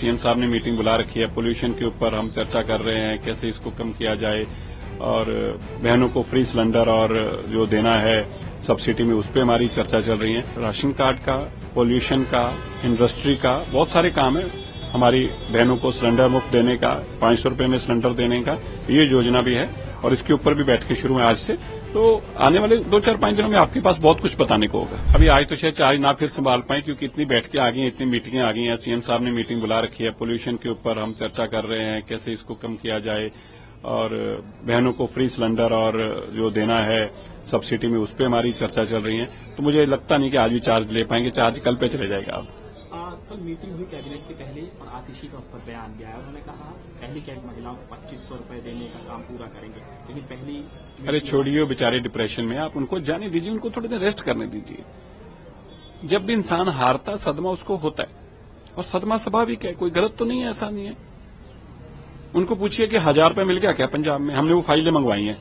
CM साहब ने meeting बुला रखी है, पोल्यूशन के ऊपर हम चर्चा कर रहे हैं कैसे इसको कम किया जाए, और बहनों को फ्री सिलेंडर और जो देना है सब्सिडी में, उस पर हमारी चर्चा चल रही है। राशन कार्ड का, पोल्यूशन का, इंडस्ट्री का, बहुत सारे काम है। हमारी बहनों को सिलेंडर मुफ्त देने का, 500 रुपये में सिलेंडर देने का ये योजना भी है, और इसके ऊपर भी बैठ के शुरू है आज से। तो आने वाले 2-4-5 दिनों में आपके पास बहुत कुछ बताने को होगा। अभी आज तो शायद चार्ज ना फिर संभाल पाए, क्योंकि इतनी बैठकें आ गई हैं, इतनी मीटिंगें आ गई हैं। सीएम साहब ने मीटिंग बुला रखी है, पोल्यूशन के ऊपर हम चर्चा कर रहे हैं कैसे इसको कम किया जाए, और बहनों को फ्री सिलेंडर और जो देना है सब्सिडी में, उस पर हमारी चर्चा चल रही है। तो मुझे लगता नहीं कि आज भी चार्ज ले पाएंगे, चार्ज कल पे चले जाएगा। आप कल मीटिंग हुई कैबिनेट के पहले और आतिशी का उस पर बयान दिया है। उन्होंने कहा पहली कैब महिलाओं को 2500 रुपए देने का काम पूरा करेंगे, लेकिन पहली। अरे छोड़िए, बेचारे डिप्रेशन में, आप उनको जाने दीजिए, उनको थोड़ी देर रेस्ट करने दीजिए। जब भी इंसान हारता, सदमा उसको होता है, और सदमा स्वाभाविक है, कोई गलत तो नहीं है, ऐसा नहीं है। उनको पूछिए कि 1000 रुपये मिल गया क्या पंजाब में? हमने वो फाइलें मंगवाई हैं,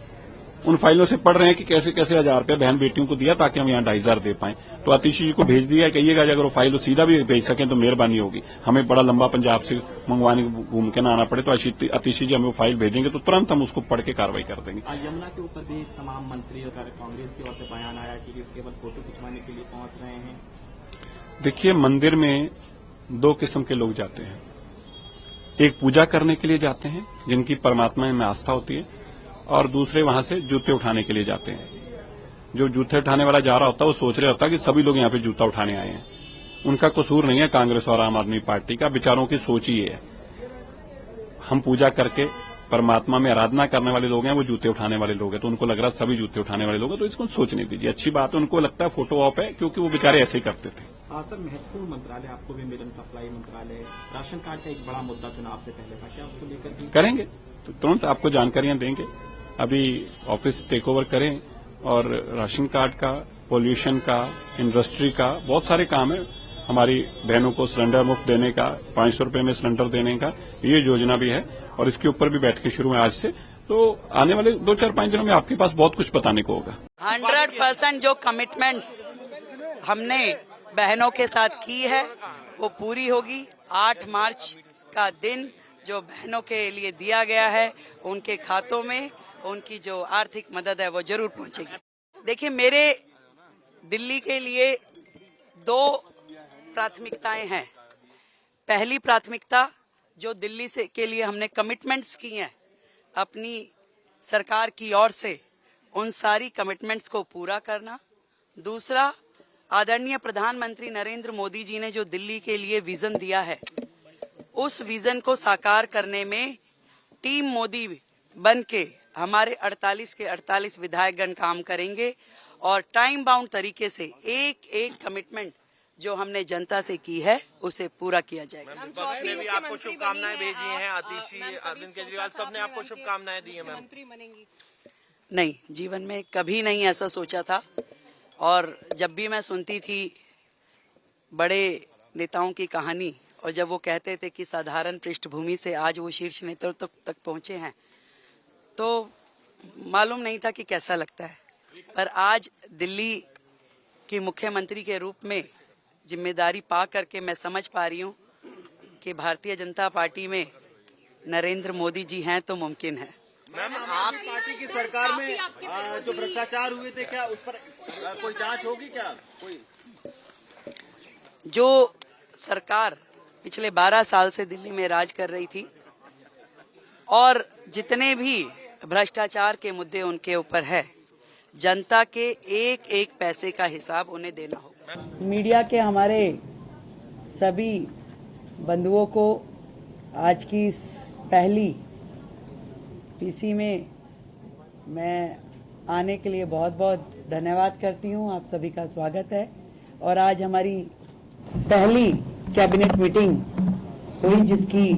उन फाइलों से पढ़ रहे हैं कि कैसे कैसे 1000 रुपये बहन बेटियों को दिया ताकि हम यहाँ 2500 दे पाएं। तो आतिशी जी को भेज दिया, कहिएगा अगर वो फाइल सीधा भी भेज सकें तो मेहरबानी होगी, हमें बड़ा लंबा पंजाब से मंगवाने घूम के ना आना पड़े। तो आतिशी जी हमें वो फाइल भेजेंगे तो तुरंत हम उसको पढ़ के कार्रवाई कर देंगे। यमुना के ऊपर भी तमाम मंत्री और कांग्रेस की ओर से बयान आया कि केवल फोटो खिंचवाने के लिए पहुंच रहे हैं। देखिए, मंदिर में 2 किस्म के लोग जाते हैं। एक पूजा करने के लिए जाते हैं, जिनकी परमात्मा में आस्था होती है, और दूसरे वहां से जूते उठाने के लिए जाते हैं। जो जूते उठाने वाला जा रहा होता है वो सोच रहा होता है कि सभी लोग यहाँ पे जूता उठाने आए हैं। उनका कसूर नहीं है कांग्रेस और आम आदमी पार्टी का, विचारों की सोच ही है। हम पूजा करके परमात्मा में आराधना करने वाले लोग हैं, वो जूते उठाने वाले लोग हैं, तो उनको लग रहा है सभी जूते उठाने वाले लोग हैं। तो इसको सोचने दीजिए, अच्छी बात है। उनको लगता है फोटो ऑप है, क्योंकि वो बेचारे ऐसे ही करते थे। सर, महत्वपूर्ण मंत्रालय आपको भी मिलन सप्लाई मंत्रालय, राशन कार्ड का एक बड़ा मुद्दा चुनाव से पहले था, क्या उसको लेकर करेंगे तो तुरंत आपको जानकारियां देंगे। अभी ऑफिस टेक ओवर करें, और राशन कार्ड का, पोल्यूशन का, इंडस्ट्री का, बहुत सारे काम है। हमारी बहनों को सिलेंडर मुफ्त देने का, 500 रुपये में सिलेंडर देने का ये योजना भी है, और इसके ऊपर भी बैठ के शुरू है आज से। तो आने वाले 2-4-5 दिनों में आपके पास बहुत कुछ बताने को होगा। 100% जो कमिटमेंट्स हमने बहनों के साथ की है वो पूरी होगी। 8 मार्च का दिन जो बहनों के लिए दिया गया है, उनके खातों में उनकी जो आर्थिक मदद है वो जरूर पहुंचेगी। देखिए, मेरे दिल्ली के लिए 2 प्राथमिकताएं हैं। पहली प्राथमिकता जो दिल्ली से के लिए हमने कमिटमेंट्स की हैं अपनी सरकार की ओर से, उन सारी कमिटमेंट्स को पूरा करना। दूसरा, आदरणीय प्रधानमंत्री नरेंद्र मोदी जी ने जो दिल्ली के लिए विजन दिया है, उस विजन को साकार करने में टीम मोदी बन के हमारे 48 के 48 विधायकगण काम करेंगे, और टाइम बाउंड तरीके से एक एक कमिटमेंट जो हमने जनता से की है उसे पूरा किया जाएगा। विपक्ष ने भी आपको शुभकामनाएं भेजी हैं, आतिशी, अरविंद केजरीवाल, सबने आपको शुभकामनाएं दी हैं मैम। नहीं, जीवन में कभी नहीं ऐसा सोचा था, और जब भी मैं सुनती थी बड़े नेताओं की कहानी, और जब वो कहते थे कि साधारण पृष्ठभूमि से आज वो शीर्ष नेतृत्व तक पहुंचे हैं, तो मालूम नहीं था कि कैसा लगता है। पर आज दिल्ली की मुख्यमंत्री के रूप में जिम्मेदारी पा करके मैं समझ पा रही हूँ कि भारतीय जनता पार्टी में नरेंद्र मोदी जी हैं तो मुमकिन है। मैम, आप पार्टी की सरकार में जो भ्रष्टाचार हुए थे, क्या उस पर कोई जांच होगी क्या? कोई जो सरकार पिछले 12 साल से दिल्ली में राज कर रही थी, और जितने भी भ्रष्टाचार के मुद्दे उनके ऊपर है, जनता के एक एक पैसे का हिसाब उन्हें देना होगा। मीडिया के हमारे सभी बंधुओं को आज की इस पहली पीसी में मैं आने के लिए बहुत बहुत धन्यवाद करती हूं। आप सभी का स्वागत है। और आज हमारी पहली कैबिनेट मीटिंग हुई, जिसकी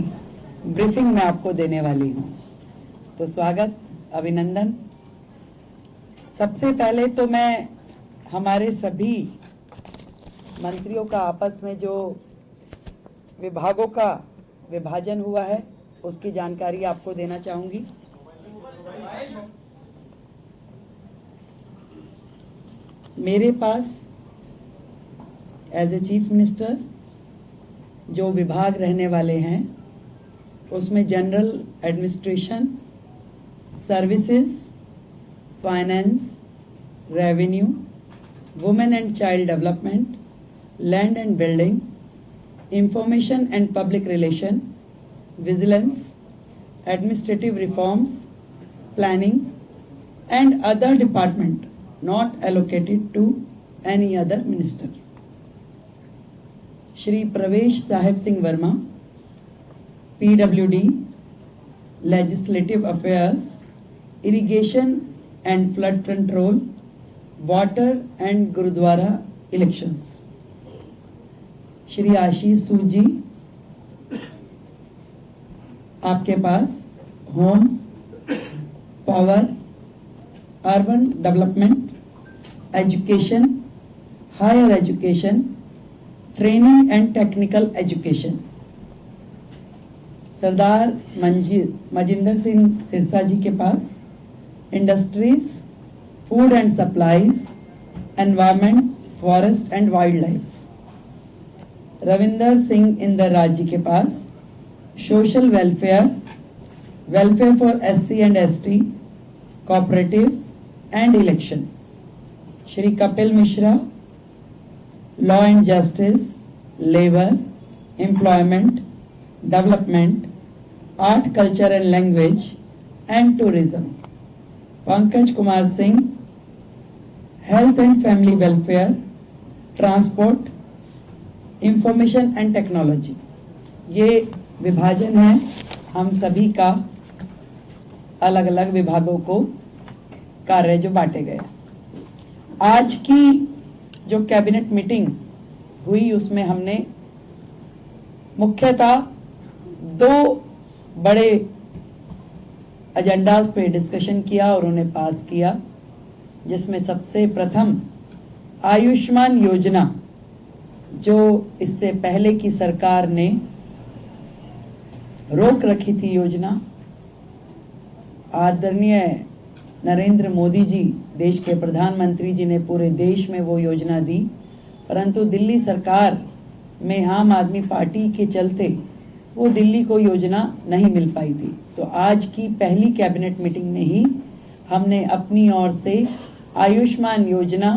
ब्रीफिंग मैं आपको देने वाली हूं। तो स्वागत, अभिनंदन। सबसे पहले तो मैं हमारे सभी मंत्रियों का आपस में जो विभागों का विभाजन हुआ है उसकी जानकारी आपको देना चाहूंगी। मेरे पास एज ए चीफ मिनिस्टर जो विभाग रहने वाले हैं उसमें general administration, services, finance, revenue, women and child development, land and building, information and public relation, vigilance, administrative reforms, planning and other department not allocated to any other minister. Shri Pravesh Sahib Singh Verma, PWD, Legislative Affairs, Irrigation and Flood Control, Water and Gurudwara Elections. Shri Ashish Sood जी, आपके पास home, power, urban development, education, higher education, training and technical education. Sardar Manjinder Singh Sirsa ji के पास industries, food and supplies, environment, forest and wild life. Ravinder Singh Indraj ji के पास social welfare, welfare for SC and ST, cooperatives and election। Shri Kapil Mishra, law and justice, labour, employment, development, art, culture and language and tourism. Pankaj Kumar Singh, health and family welfare, transport, information and technology. ये विभाजन है हम सभी का, अलग अलग विभागों को कार्य जो बांटे गए। आज की जो कैबिनेट मीटिंग हुई उसमें हमने मुख्यतः 2 बड़े एजेंडाज पे डिस्कशन किया और उन्हें पास किया, जिसमें सबसे प्रथम आयुष्मान योजना, जो इससे पहले की सरकार ने रोक रखी थी योजना। आदरणीय नरेंद्र मोदी जी, देश के प्रधानमंत्री जी ने पूरे देश में वो योजना दी, परंतु दिल्ली सरकार में आम आदमी पार्टी के चलते वो दिल्ली को योजना नहीं मिल पाई थी। तो आज की पहली कैबिनेट मीटिंग में ही हमने अपनी ओर से आयुष्मान योजना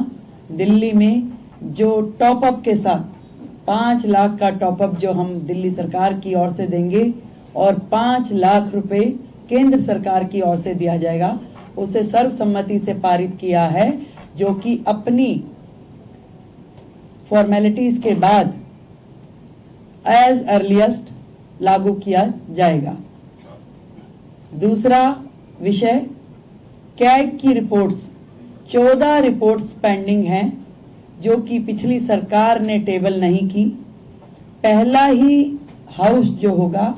दिल्ली में जो टॉपअप के साथ 5 लाख का टॉपअप जो हम दिल्ली सरकार की ओर से देंगे और 5 लाख रुपए केंद्र सरकार की ओर से दिया जाएगा, उसे सर्वसम्मति से पारित किया है, जो कि अपनी फॉर्मेलिटीज के बाद एज अर्लीस्ट लागू किया जाएगा। दूसरा विषय, कैग की रिपोर्ट्स, 14 रिपोर्ट्स पेंडिंग हैं, जो कि पिछली सरकार ने टेबल नहीं की। पहला ही हाउस जो होगा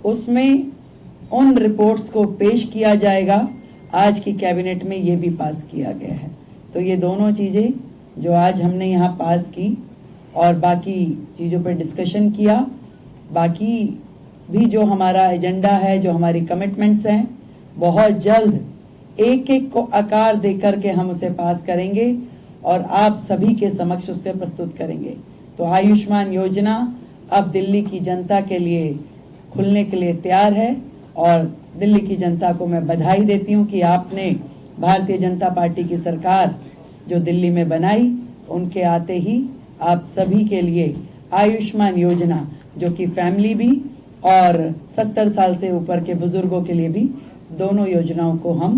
उसमें उन रिपोर्ट्स को पेश किया जाएगा। आज की कैबिनेट में ये भी पास किया गया है। तो ये दोनों चीजें जो आज हमने यहाँ पास की और बाकी चीजों पर डिस्कशन किया, बाकी भी जो हमारा एजेंडा है, जो हमारी कमिटमेंट्स हैं, बहुत जल्द एक एक को आकार देकर के हम उसे पास करेंगे और आप सभी के समक्ष उसे प्रस्तुत करेंगे। तो आयुष्मान योजना अब दिल्ली की जनता के लिए खुलने के लिए तैयार है और दिल्ली की जनता को मैं बधाई देती हूं कि आपने भारतीय जनता पार्टी की सरकार जो दिल्ली में बनाई, उनके आते ही आप सभी के लिए आयुष्मान योजना, जो कि फैमिली भी और 70 साल से ऊपर के बुजुर्गों के लिए भी, दोनों योजनाओं को हम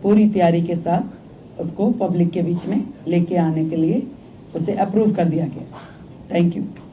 पूरी तैयारी के साथ उसको पब्लिक के बीच में लेके आने के लिए उसे अप्रूव कर दिया गया। Thank you.